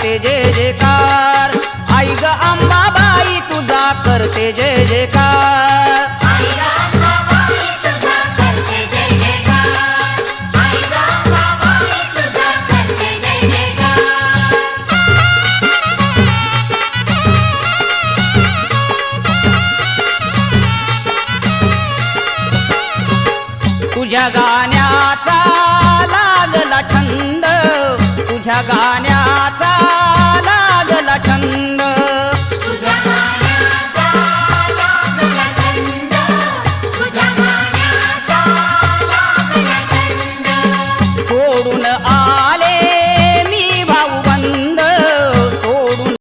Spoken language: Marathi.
करते जय जयकार आई ग अंबाबाई तुझा करते जय जयकार तुझ्या गाण्याचा लागला छंद तुझ्या गाण्या